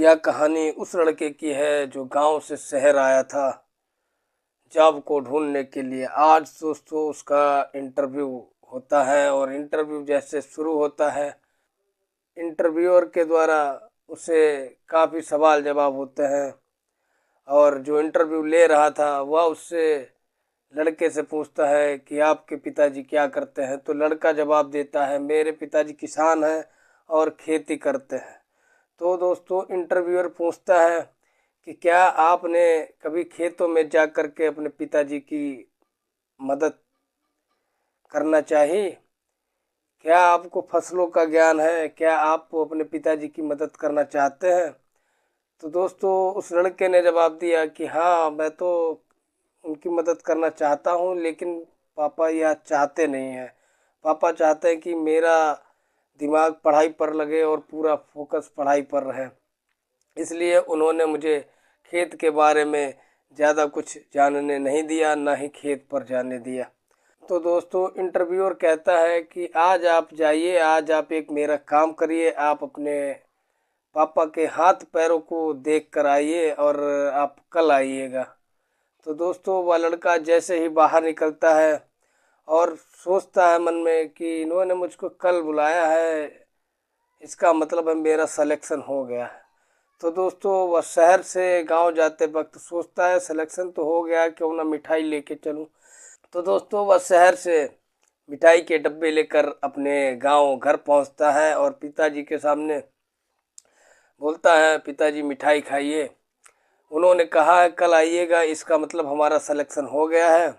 यह कहानी उस लड़के की है जो गांव से शहर आया था जॉब को ढूंढने के लिए। आज दोस्तों उसका इंटरव्यू होता है और इंटरव्यू जैसे शुरू होता है, इंटरव्यूअर के द्वारा उसे काफ़ी सवाल जवाब होते हैं और जो इंटरव्यू ले रहा था वह उससे लड़के से पूछता है कि आपके पिताजी क्या करते हैं। तो लड़का जवाब देता है, मेरे पिताजी किसान हैं और खेती करते हैं। तो दोस्तों इंटरव्यूअर पूछता है कि क्या आपने कभी खेतों में जा कर के अपने पिताजी की मदद करना चाहिए? क्या आपको फसलों का ज्ञान है? क्या आप अपने पिताजी की मदद करना चाहते हैं? तो दोस्तों उस लड़के ने जवाब दिया कि हाँ, मैं तो उनकी मदद करना चाहता हूँ, लेकिन पापा यह चाहते नहीं हैं। पापा चाहते हैं कि मेरा दिमाग पढ़ाई पर लगे और पूरा फोकस पढ़ाई पर रहे, इसलिए उन्होंने मुझे खेत के बारे में ज़्यादा कुछ जानने नहीं दिया, ना ही खेत पर जाने दिया। तो दोस्तों इंटरव्यूअर कहता है कि आज आप जाइए, आज आप एक मेरा काम करिए, आप अपने पापा के हाथ पैरों को देख कर आइए और आप कल आइएगा। तो दोस्तों वह लड़का जैसे ही बाहर निकलता है और सोचता है मन में कि इन्होंने मुझको कल बुलाया है, इसका मतलब है मेरा सिलेक्शन हो गया है। तो दोस्तों वह शहर से गांव जाते वक्त सोचता है सिलेक्शन तो हो गया, क्यों ना मिठाई लेके चलूं। तो दोस्तों वह शहर से मिठाई के डब्बे लेकर अपने गांव घर पहुंचता है और पिताजी के सामने बोलता है, पिताजी मिठाई खाइए, उन्होंने कहा है कल आइएगा, इसका मतलब हमारा सिलेक्शन हो गया है।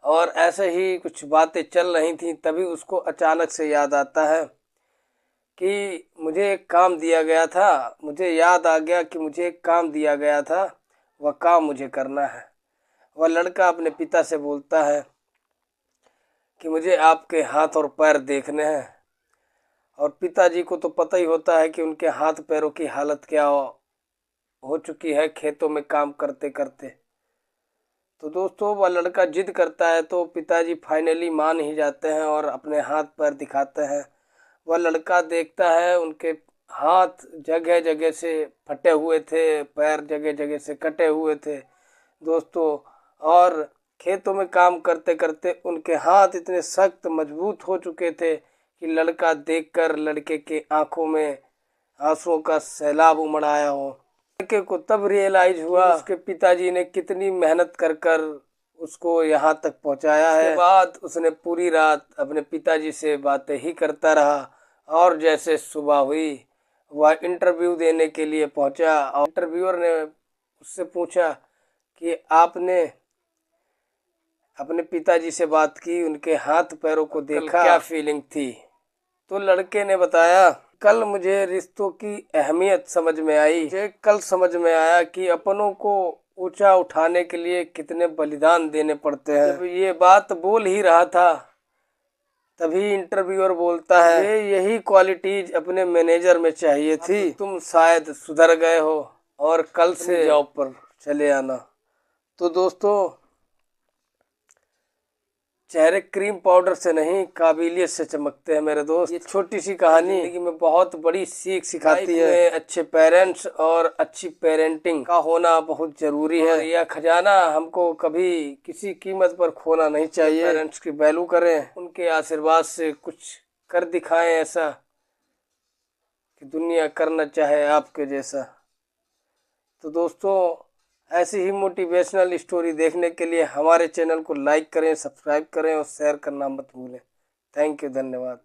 और ऐसे ही कुछ बातें चल रही थी, तभी उसको अचानक से याद आता है कि मुझे एक काम दिया गया था, मुझे याद आ गया कि मुझे एक काम दिया गया था, वह काम मुझे करना है। वह लड़का अपने पिता से बोलता है कि मुझे आपके हाथ और पैर देखने हैं। और पिताजी को तो पता ही होता है कि उनके हाथ पैरों की हालत क्या हो चुकी है खेतों में काम करते करते। तो दोस्तों वह लड़का जिद करता है तो पिताजी फाइनली मान ही जाते हैं और अपने हाथ पैर दिखाते हैं। वह लड़का देखता है उनके हाथ जगह जगह से फटे हुए थे, पैर जगह जगह से कटे हुए थे दोस्तों। और खेतों में काम करते करते उनके हाथ इतने सख्त मजबूत हो चुके थे कि लड़का देखकर लड़के के आंखों में आंसुओं का सैलाब उमड़ आया हो। लड़के को तब रियलाइज हुआ उसके पिताजी ने कितनी मेहनत कर कर उसको यहाँ तक पहुँचाया है। उसके बाद उसने पूरी रात अपने पिताजी से बातें ही करता रहा और जैसे सुबह हुई वह इंटरव्यू देने के लिए पहुंचा और इंटरव्यूअर ने उससे पूछा कि आपने अपने पिताजी से बात की, उनके हाथ पैरों को देखा, क्या फीलिंग थी? तो लड़के ने बताया, कल मुझे रिश्तों की अहमियत समझ में आई। मुझे कल समझ में आया कि अपनों को ऊंचा उठाने के लिए कितने बलिदान देने पड़ते हैं। जब ये बात बोल ही रहा था तभी इंटरव्यूअर बोलता है, यही क्वालिटीज अपने मैनेजर में चाहिए थी, तुम शायद सुधर गए हो और कल से जॉब पर चले आना। तो दोस्तों चेहरे क्रीम पाउडर से नहीं काबिलियत से चमकते हैं मेरे दोस्त। ये छोटी सी कहानी जिंदगी में बहुत बड़ी सीख सिखाती है। अच्छे पेरेंट्स और अच्छी पेरेंटिंग का होना बहुत जरूरी है। यह खजाना हमको कभी किसी कीमत पर खोना नहीं चाहिए। पेरेंट्स की वैल्यू करें, उनके आशीर्वाद से कुछ कर दिखाएं ऐसा कि दुनिया करना चाहे आपके जैसा। तो दोस्तों ऐसी ही मोटिवेशनल स्टोरी देखने के लिए हमारे चैनल को लाइक करें, सब्सक्राइब करें और शेयर करना मत भूलें। थैंक यू, धन्यवाद।